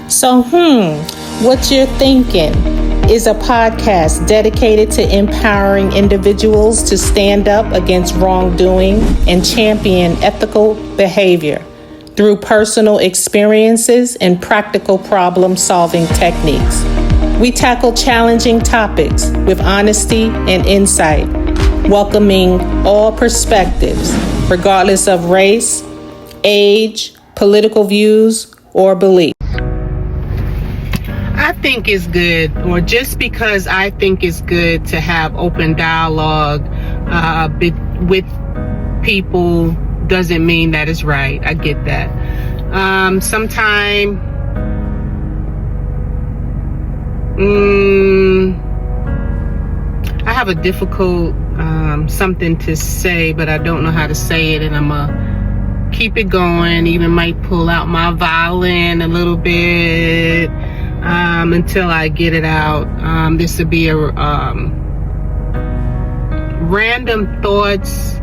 So, what you're thinking is a podcast dedicated to empowering individuals to stand up against wrongdoing and champion ethical behavior through personal experiences and practical problem-solving techniques. We tackle challenging topics with honesty and insight, welcoming all perspectives, regardless of race, age, political views, or beliefs. I think it's good, or just because I think it's good to have open dialogue with people doesn't mean that it's right. I get that. Sometimes I have a difficult something to say, but I don't know how to say it, and I'm gonna keep it going. Even might pull out my violin a little bit until I get it out. This would be a random thoughts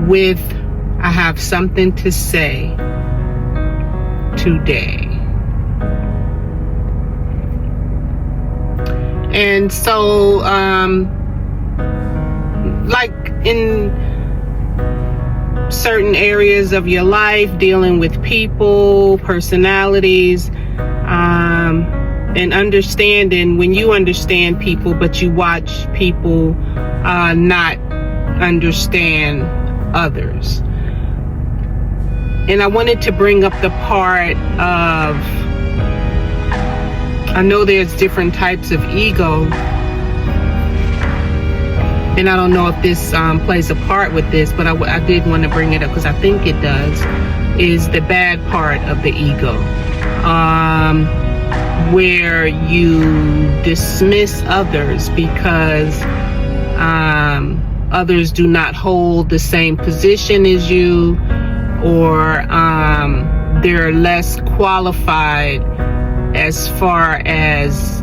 with I have something to say today. And so, like in certain areas of your life, dealing with people, personalities, and understanding, when you understand people, but you watch people not understand others. And I wanted to bring up the part of, I know there's different types of ego, and I don't know if this plays a part with this, but I did want to bring it up because I think it does, is the bad part of the ego, where you dismiss others because others do not hold the same position as you, or they're less qualified as far as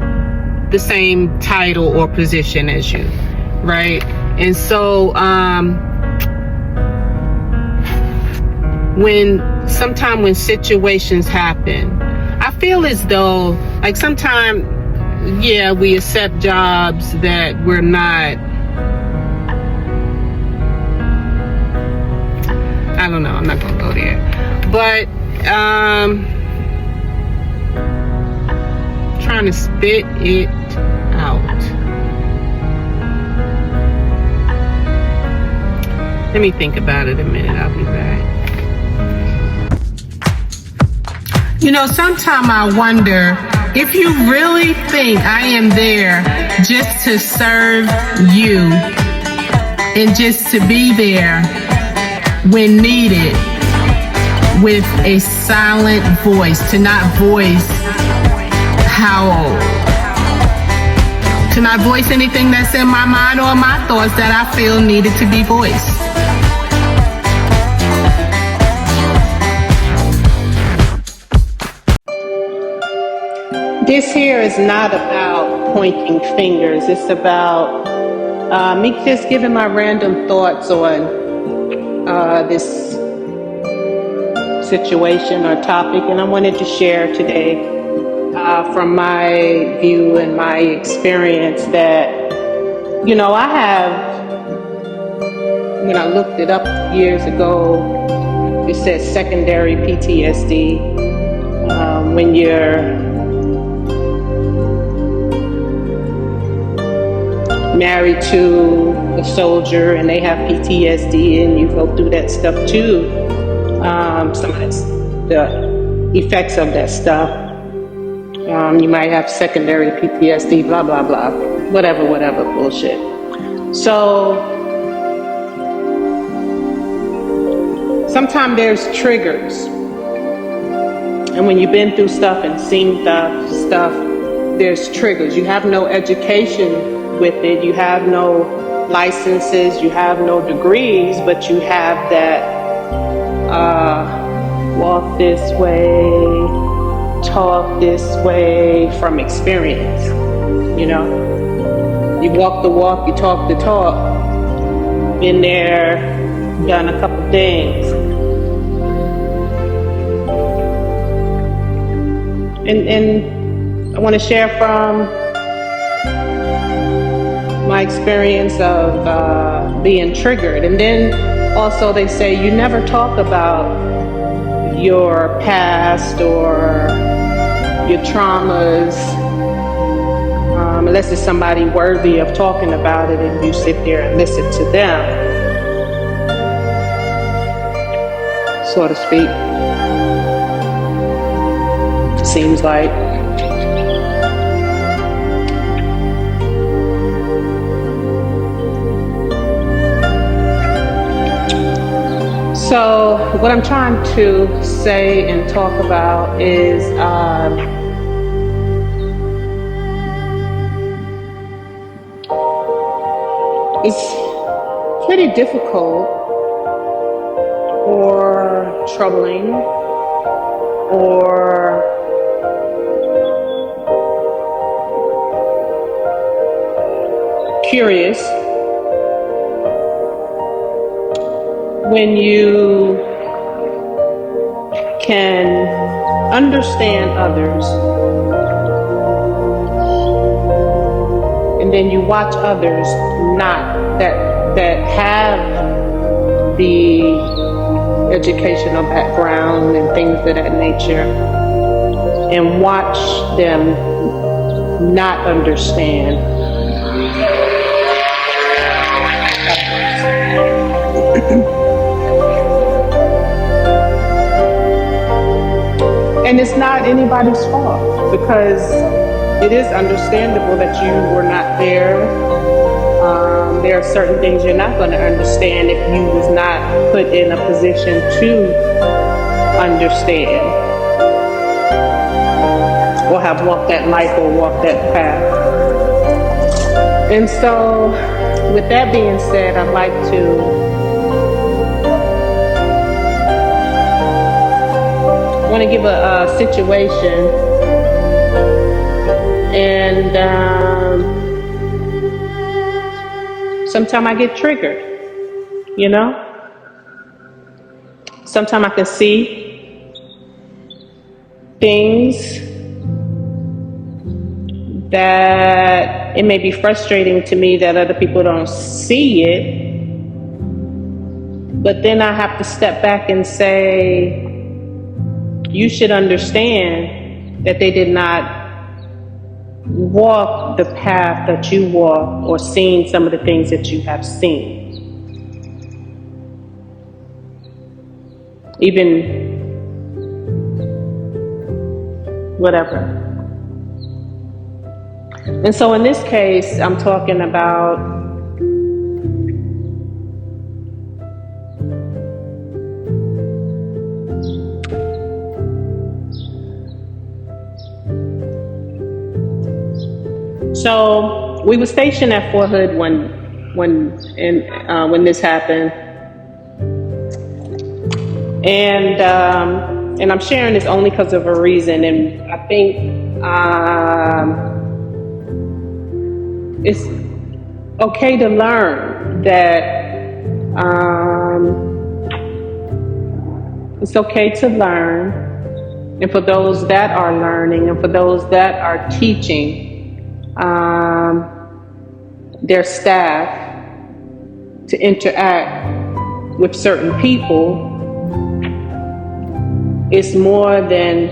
the same title or position as you, right? And so when situations happen, I feel as though, like, sometimes, yeah, we accept jobs that we're not, I don't know, I'm not gonna go there, but trying to spit it out. Let me think about it a minute, I'll be back. You know, sometimes I wonder if you really think I am there just to serve you and just to be there when needed with a silent voice, to not voice to not voice anything that's in my mind or my thoughts that I feel needed to be voiced. This here is not about pointing fingers. It's about me just giving my random thoughts on this situation or topic, and I wanted to share today from my view and my experience that, you know, I have, when I looked it up years ago, it says secondary PTSD. When you're married to a soldier and they have PTSD and you go through that stuff too, some of the effects of that stuff. You might have secondary PTSD, blah, blah, blah, whatever, bullshit. So sometimes there's triggers. And when you've been through stuff and seen stuff, there's triggers. You have no education with it. You have no licenses. You have no degrees, but you have that walk this way, talk this way from experience. You know, you walk the walk, you talk the talk. Been there, done a couple things. And I want to share from my experience of being triggered. And then also they say you never talk about your past or your traumas unless it's somebody worthy of talking about it and you sit there and listen to them, so to speak. Seems like. So what I'm trying to say and talk about is it's pretty difficult or troubling or curious when you can understand others and then you watch others not that have the educational background and things of that nature, and watch them not understand. And it's not anybody's fault, because it is understandable that you were not there. There are certain things you're not going to understand if you was not put in a position to understand or have walked that life or walked that path. And so with that being said, I'd like to want to give a situation, and sometimes I get triggered, you know? Sometimes I can see things that it may be frustrating to me that other people don't see it, but then I have to step back and say, you should understand that they did not walk the path that you walk or seen some of the things that you have seen. Even whatever. And so in this case, I'm talking about so we were stationed at Fort Hood when this happened, and I'm sharing this only because of a reason, and I think it's okay to learn that it's okay to learn, and for those that are learning, and for those that are teaching their staff to interact with certain people, it's more than,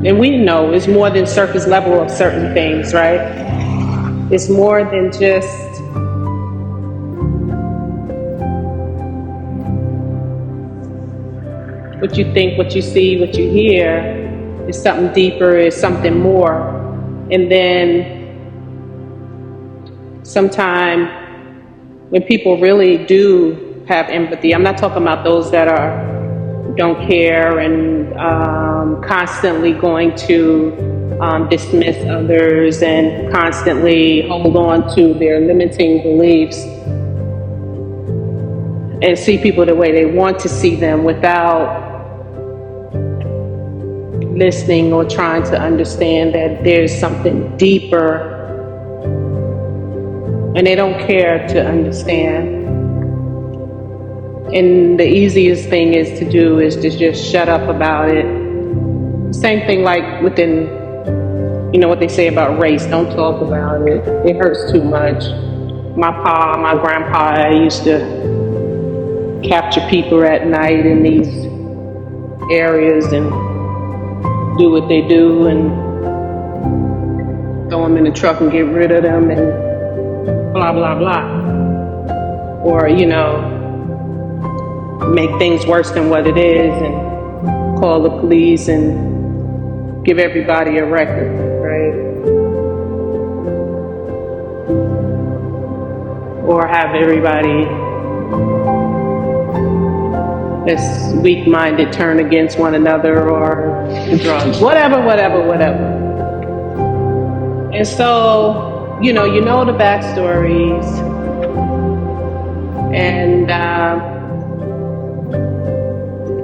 and we know it's more than surface level of certain things, right? It's more than just what you think, what you see, what you hear. It's something deeper, it's something more. And then sometimes when people really do have empathy, I'm not talking about those that don't care and constantly going to dismiss others and constantly hold on to their limiting beliefs and see people the way they want to see them without listening or trying to understand that there's something deeper, and they don't care to understand. And the easiest thing is to do is to just shut up about it Same thing like within, what they say about race. Don't talk about it. It hurts too much. My grandpa used to capture people at night in these areas and do what they do and throw them in the truck and get rid of them and blah, blah, blah. Or, make things worse than what it is and call the police and give everybody a record, right? Or have everybody that's weak-minded turn against one another or drugs, whatever. And so, you know the backstories, and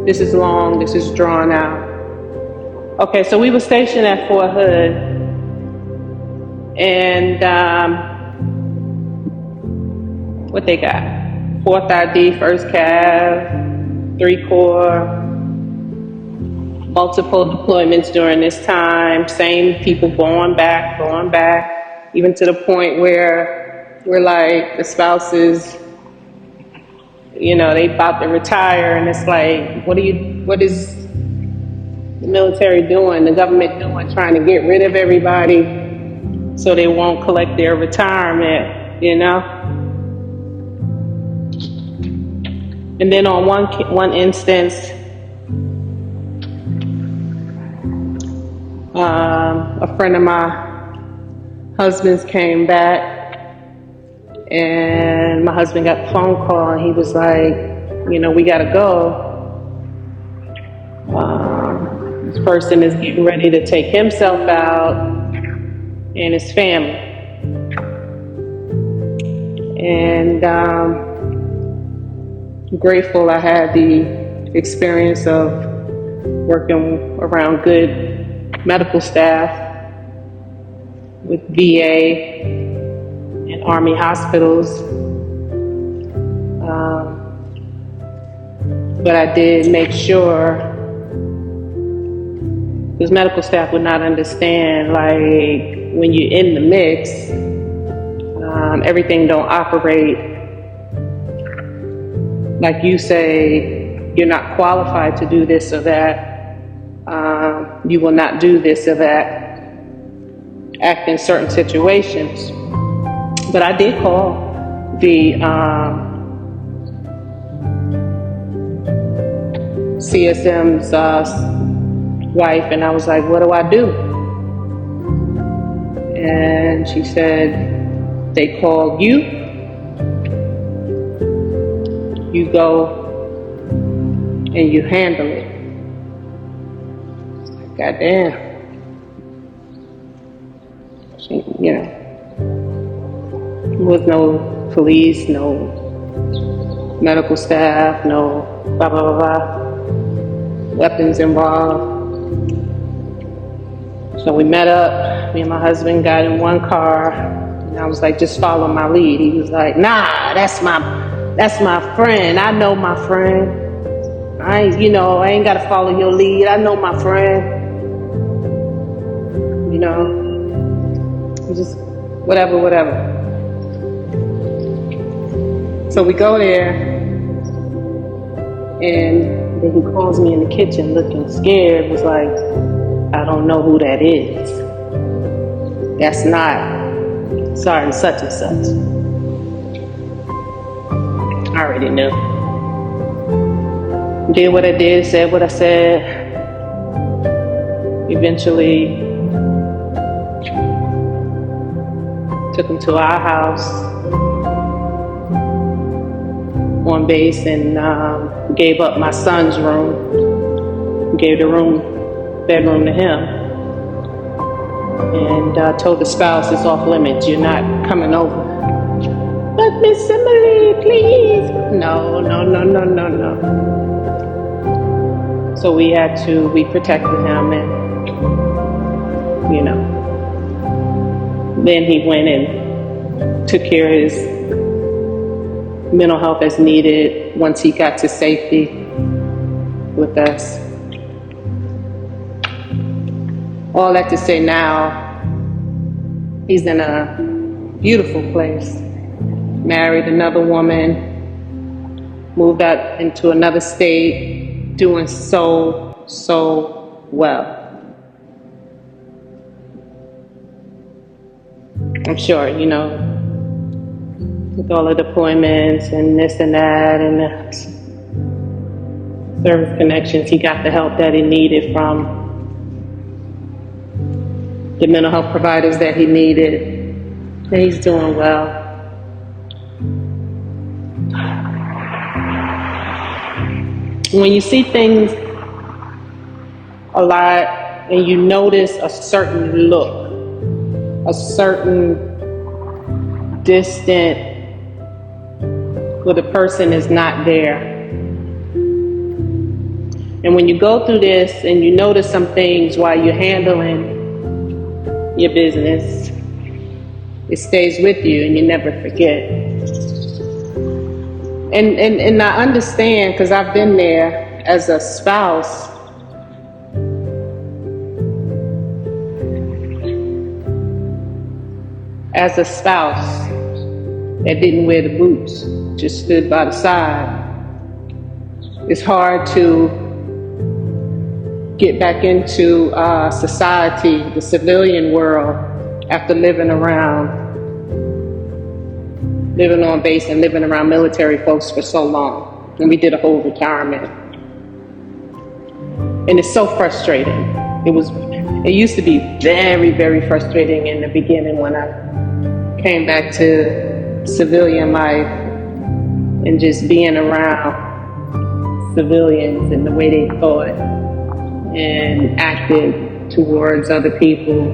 this is long, this is drawn out. Okay, so we were stationed at Fort Hood, and what they got? 4th ID, 1st Cav, 3 Corps, multiple deployments during this time, same people going back, even to the point where we're like, the spouses, they about to retire, and it's like, what is the military doing, the government doing, trying to get rid of everybody so they won't collect their retirement, And then on one instance, a friend of my husband's came back, and my husband got the phone call, and he was like, we gotta go. This person is getting ready to take himself out and his family. And I'm grateful I had the experience of working around good medical staff with VA and Army hospitals. But I did make sure, because medical staff would not understand, like, when you're in the mix, everything don't operate like you say. You're not qualified to do this or that. You will not do this or that. Act in certain situations. But I did call the CSM's wife, and I was like, what do I do? And she said, they called you. You go and you handle it. Goddamn. There was no police, no medical staff, no blah, blah, blah, blah. Weapons involved. So we met up, me and my husband got in one car, and I was like, just follow my lead. He was like, nah, that's my friend. I know my friend. I ain't gotta follow your lead. I know my friend. Just whatever. So we go there, and then he calls me in the kitchen looking scared, was like, I don't know who that is. That's not Sergeant such and such. I already knew. Did what I did, said what I said. Eventually took him to our house on base and gave up my son's room. Gave the bedroom to him. And told the spouse it's off limits. You're not coming over. But Miss Emily, please. No. So we protected him, and then he went and took care of his mental health as needed once he got to safety with us. all that to say now, he's in a beautiful place. Married another woman, moved out into another state, doing so well. I'm sure, with all the deployments and this and that and the service connections, he got the help that he needed from the mental health providers that he needed. And he's doing well. When you see things a lot and you notice a certain look, a certain distant, where the person is not there. And when you go through this and you notice some things while you're handling your business, it stays with you and you never forget. And I understand, because I've been there as a spouse. As a spouse that didn't wear the boots, just stood by the side. It's hard to get back into society, the civilian world, after living on base and living around military folks for so long. And we did a whole retirement. And it's so frustrating. It used to be very, very frustrating in the beginning when I came back to civilian life and just being around civilians and the way they thought and acted towards other people.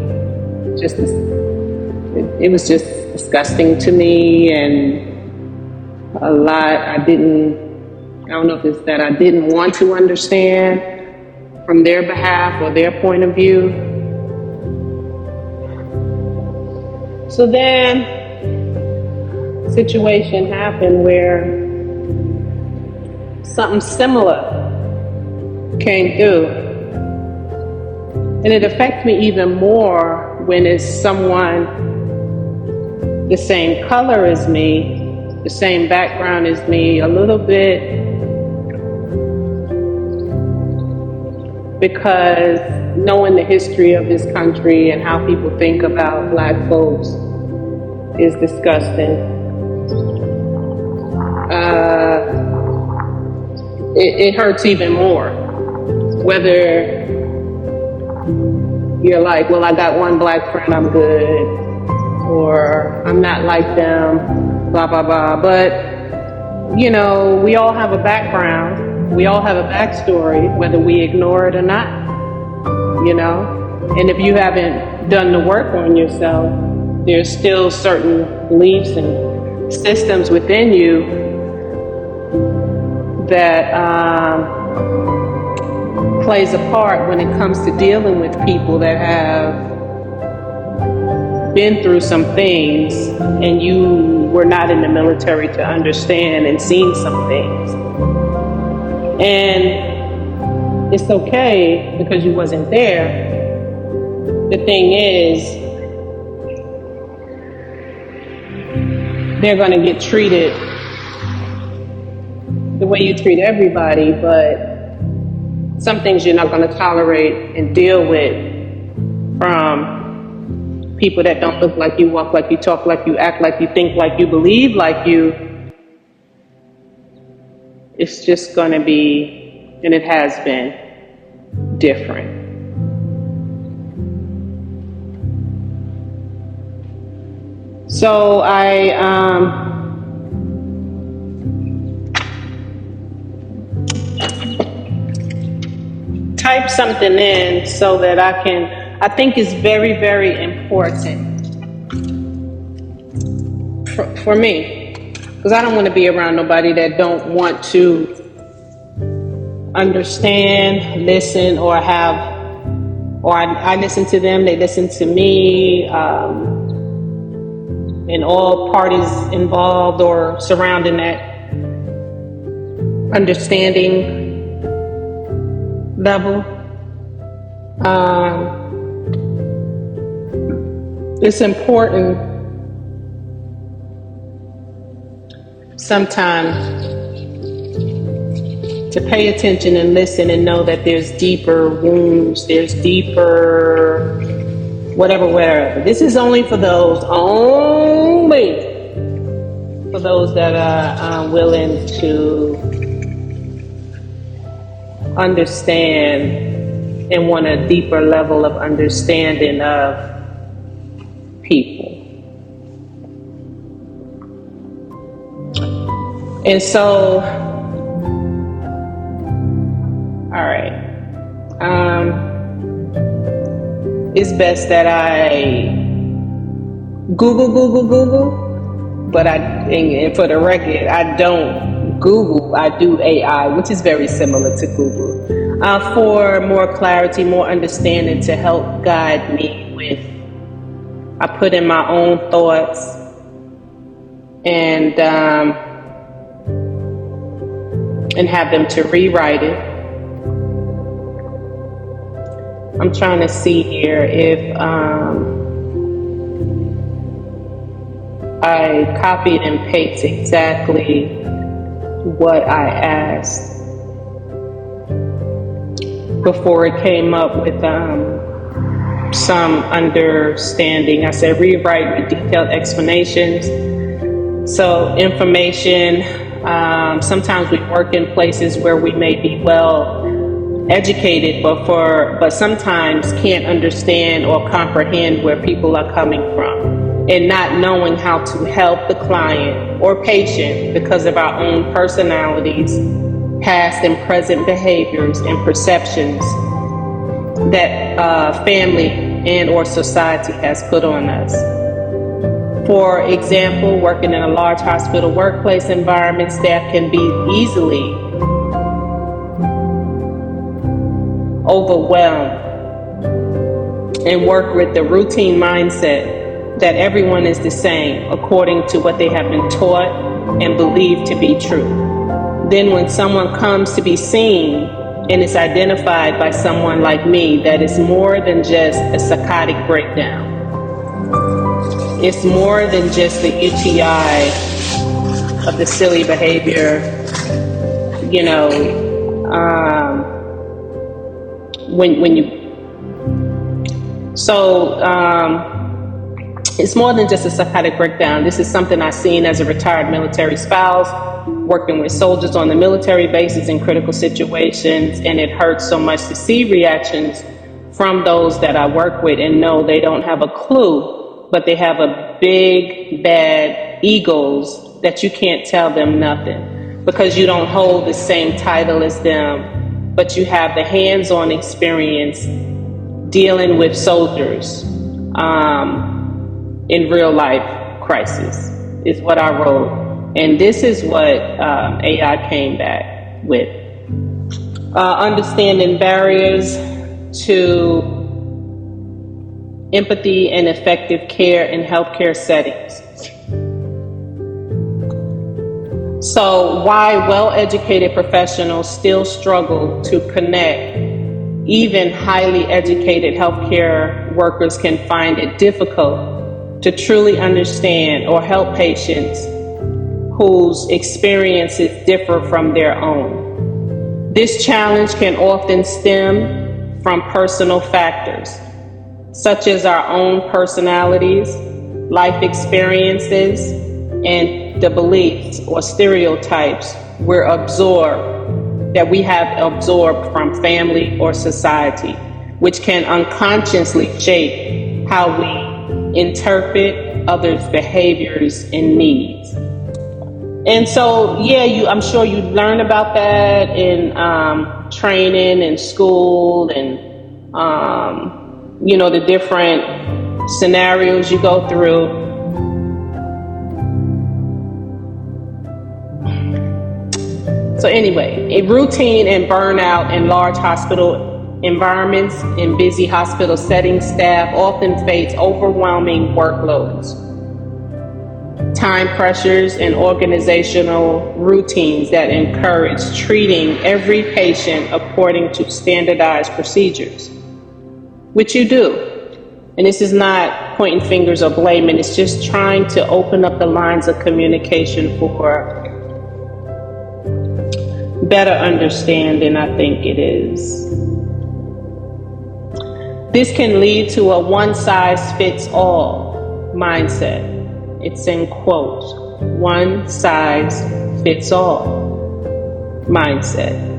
It was just disgusting to me, and a lot I don't know if it's that I didn't want to understand from their behalf or their point of view. So then a situation happened where something similar came through. And it affects me even more when it's someone the same color as me, the same background as me, a little bit, because knowing the history of this country and how people think about Black folks is disgusting. It hurts even more. Whether you're like, well, I got one Black friend, I'm good, or I'm not like them, blah, blah, blah. But, we all have a background. We all have a backstory, whether we ignore it or not, And if you haven't done the work on yourself, there's still certain beliefs and systems within you that plays a part when it comes to dealing with people that have been through some things and you were not in the military to understand and seen some things. And it's okay because you wasn't there. The thing is, they're going to get treated the way you treat everybody, but some things you're not going to tolerate and deal with from people that don't look like you, walk like you, talk like you, act like you, think like you, believe like you. It's just going to be, and it has been, different. So I type something in so that I think it's very, very important for me, because I don't want to be around nobody that don't want to understand, listen, or I listen to them, they listen to me, and all parties involved or surrounding that understanding level. it's important sometimes to pay attention and listen and know that there's deeper wounds, there's deeper whatever. This is only for those that are willing to understand and want a deeper level of understanding of people. And so, all right, it's best that I Google, but and for the record, I don't Google, I do AI, which is very similar to Google, for more clarity, more understanding, to help guide me with, I put in my own thoughts and have them to rewrite it. I'm trying to see here if I copied and pasted exactly what I asked before it came up with some understanding. I said rewrite with detailed explanations. So information, sometimes we work in places where we may be well educated, but sometimes can't understand or comprehend where people are coming from, and not knowing how to help the client or patient because of our own personalities, past and present behaviors and perceptions that family and or society has put on us. For example, working in a large hospital workplace environment, staff can be easily overwhelmed and work with the routine mindset that everyone is the same according to what they have been taught and believed to be true. Then when someone comes to be seen and is identified by someone like me, that is more than just a psychotic breakdown. It's more than just the UTI of the silly behavior, it's more than just a psychotic breakdown. This is something I've seen as a retired military spouse, working with soldiers on the military bases in critical situations, and it hurts so much to see reactions from those that I work with and know they don't have a clue, but they have a big, bad egos that you can't tell them nothing because you don't hold the same title as them, but you have the hands-on experience dealing with soldiers in real life crisis is what I wrote. And this is what AI came back with. Understanding barriers to empathy and effective care in healthcare settings. So why well-educated professionals still struggle to connect. Even highly educated healthcare workers can find it difficult to truly understand or help patients whose experiences differ from their own. This challenge can often stem from personal factors, such as our own personalities, life experiences, and the beliefs or stereotypes that we have absorbed from family or society, which can unconsciously shape how we interpret others' behaviors and needs. And so, I'm sure you learn about that in training and school and, the different scenarios you go through. So anyway, a routine and burnout in large hospital environments, in busy hospital settings, staff often face overwhelming workloads, time pressures, and organizational routines that encourage treating every patient according to standardized procedures, which you do. And this is not pointing fingers or blaming. It's just trying to open up the lines of communication for better understanding, I think it is. This can lead to a one-size-fits-all mindset. It's in quotes, one-size-fits-all mindset.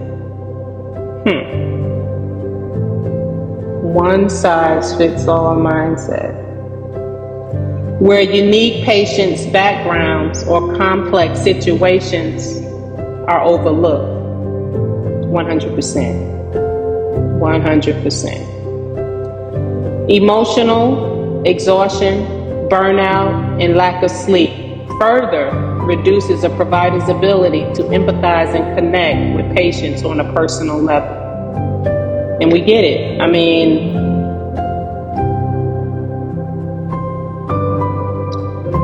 One-size-fits-all mindset. Where unique patients' backgrounds or complex situations are overlooked. 100%. 100%. Emotional exhaustion, burnout, and lack of sleep further reduces a provider's ability to empathize and connect with patients on a personal level. And we get it. I mean,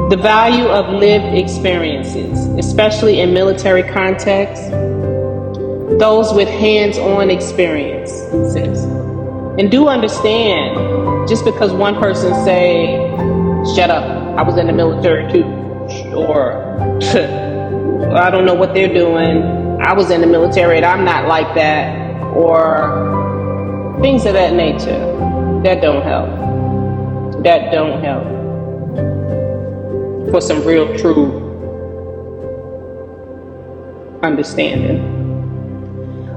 the value of lived experiences, especially in military contexts, those with hands-on experiences. And do understand, just because one person say, shut up, I was in the military too, or I don't know what they're doing, I was in the military and I'm not like that, or things of that nature, that don't help. That don't help for some real true understanding.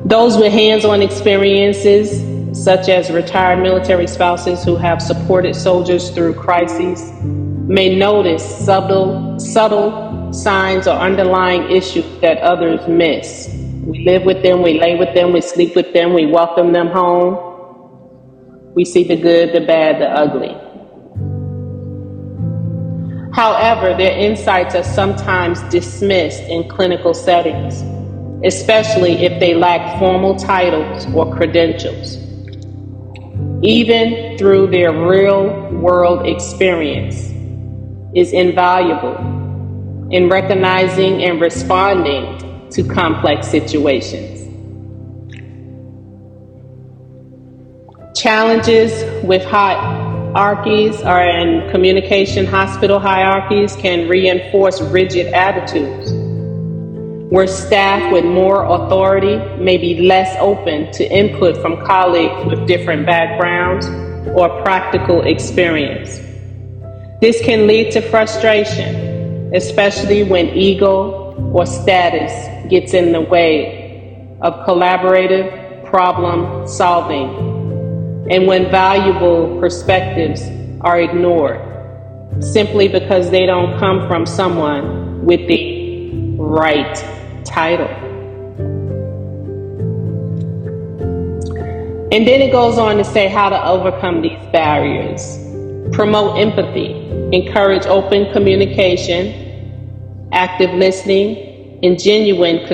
Those with hands-on experiences, such as retired military spouses who have supported soldiers through crises, may notice subtle signs or underlying issues that others miss. We live with them, we lay with them, we sleep with them, we welcome them home. We see the good, the bad, the ugly. However, their insights are sometimes dismissed in clinical settings, especially if they lack formal titles or credentials. Even through their real-world experience is invaluable in recognizing and responding to complex situations. Challenges with hierarchies or in communication hospital hierarchies can reinforce rigid attitudes, where staff with more authority may be less open to input from colleagues with different backgrounds or practical experience. This can lead to frustration, especially when ego or status gets in the way of collaborative problem solving, and when valuable perspectives are ignored simply because they don't come from someone with the right title. And then it goes on to say how to overcome these barriers. Promote empathy, encourage open communication, active listening, and genuine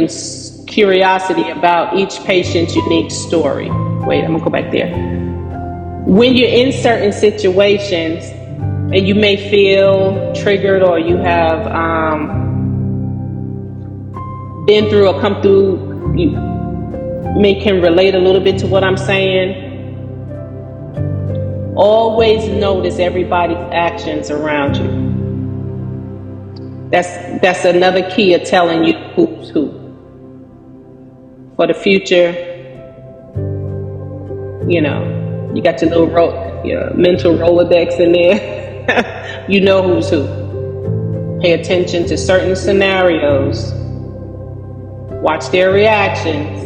curiosity about each patient's unique story. Wait, I'm gonna go back there. When you're in certain situations and you may feel triggered, or you have been through or come through, you can relate a little bit to what I'm saying. Always notice everybody's actions around you. That's another key of telling you who's who. For the future, you got your little your mental Rolodex in there. You know who's who. Pay attention to certain scenarios. Watch their reactions.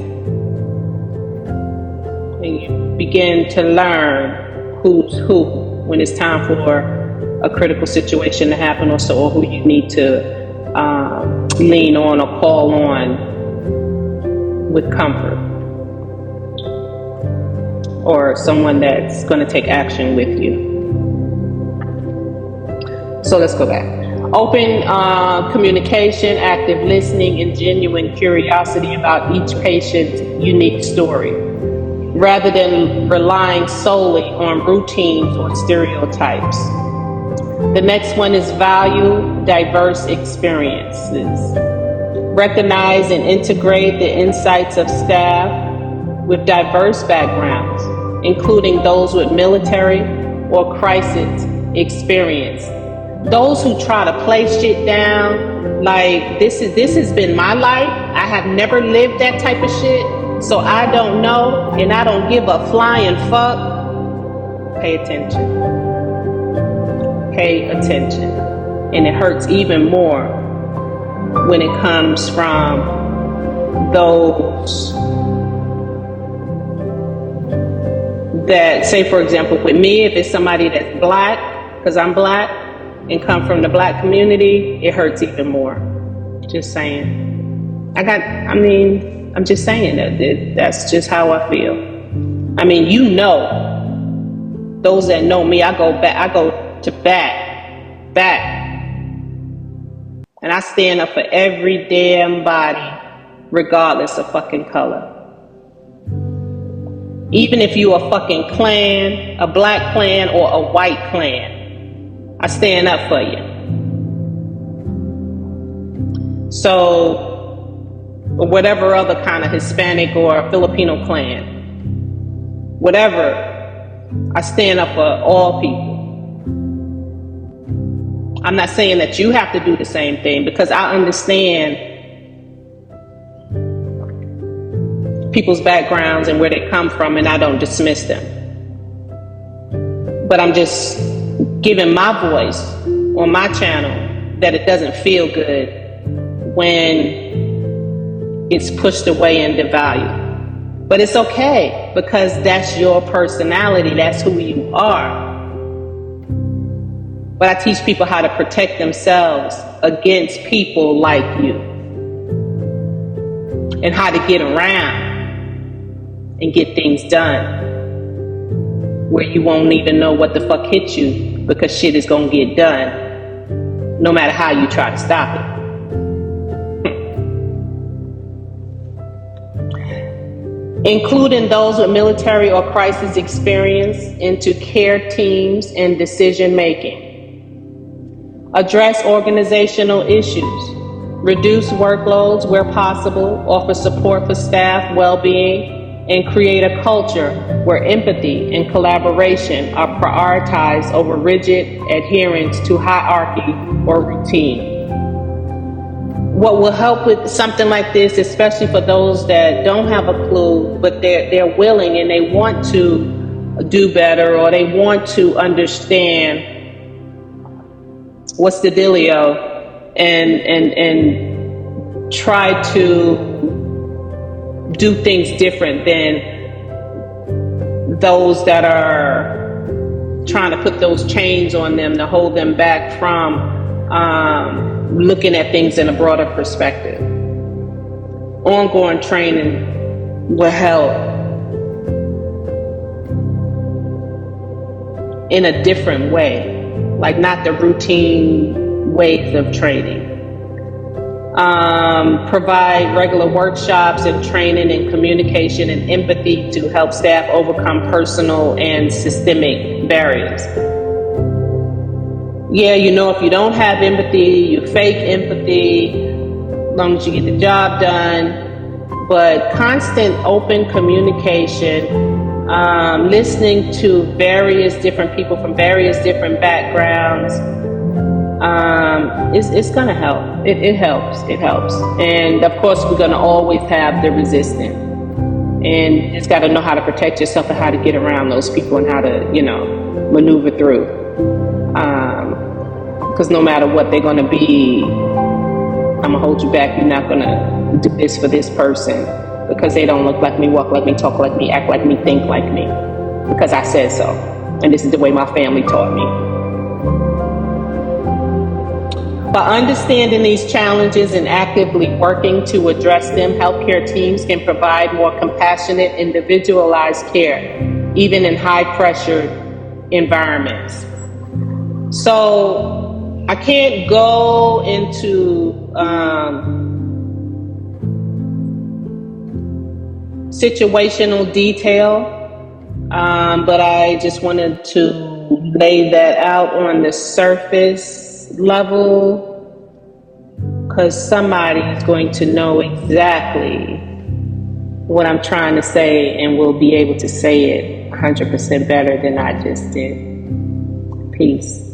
And you begin to learn who's who when it's time for a critical situation to happen, or who you need to lean on or call on with comfort, or someone that's going to take action with you. So let's go back. Open communication, active listening, and genuine curiosity about each patient's unique story, rather than relying solely on routines or stereotypes. The next one is value diverse experiences. Recognize and integrate the insights of staff with diverse backgrounds, including those with military or crisis experience. Those who try to play shit down, like this has been my life. I have never lived that type of shit, so I don't know, and I don't give a flying fuck. Pay attention. Pay attention. And it hurts even more when it comes from those that, say for example, with me, if it's somebody that's black, because I'm black and come from the black community, it hurts even more. Just saying. I'm just saying that's just how I feel. I mean, you know, those that know me, I go to back. And I stand up for every damn body, regardless of fucking color. Even if you a fucking Klan, a black Klan or a white Klan, I stand up for you. So, whatever other kind of Hispanic or Filipino Klan, whatever, I stand up for all people. I'm not saying that you have to do the same thing, because I understand people's backgrounds and where they come from, and I don't dismiss them. But I'm just giving my voice on my channel that it doesn't feel good when it's pushed away and devalued. But it's okay, because that's your personality, that's who you are. But I teach people how to protect themselves against people like you, and how to get around and get things done where you won't even know what the fuck hit you, because shit is gonna get done no matter how you try to stop it. Including those with military or crisis experience into care teams and decision making. Address organizational issues. Reduce workloads where possible. Offer support for staff well-being. And create a culture where empathy and collaboration are prioritized over rigid adherence to hierarchy or routine. What will help with something like this, especially for those that don't have a clue, but they're willing and they want to do better, or they want to understand what's the dealio, and try to do things different than those that are trying to put those chains on them to hold them back from looking at things in a broader perspective. Ongoing training will help in a different way, like not the routine ways of training. Provide regular workshops and training in communication and empathy to help staff overcome personal and systemic barriers. Yeah, you know, if you don't have empathy, you fake empathy, as long as you get the job done. But constant open communication, listening to various different people from various different backgrounds, it's gonna help. It helps. And of course, we're gonna always have the resistance, and you just gotta know how to protect yourself and how to get around those people and how to, maneuver through. Because no matter what they're gonna be, I'm gonna hold you back. You're not gonna do this for this person because they don't look like me, walk like me, talk like me, act like me, think like me, because I said so, and this is the way my family taught me. By understanding these challenges and actively working to address them, healthcare teams can provide more compassionate, individualized care, even in high-pressure environments. So I can't go into situational detail, but I just wanted to lay that out on the surface level, because somebody is going to know exactly what I'm trying to say and will be able to say it 100% better than I just did. Peace.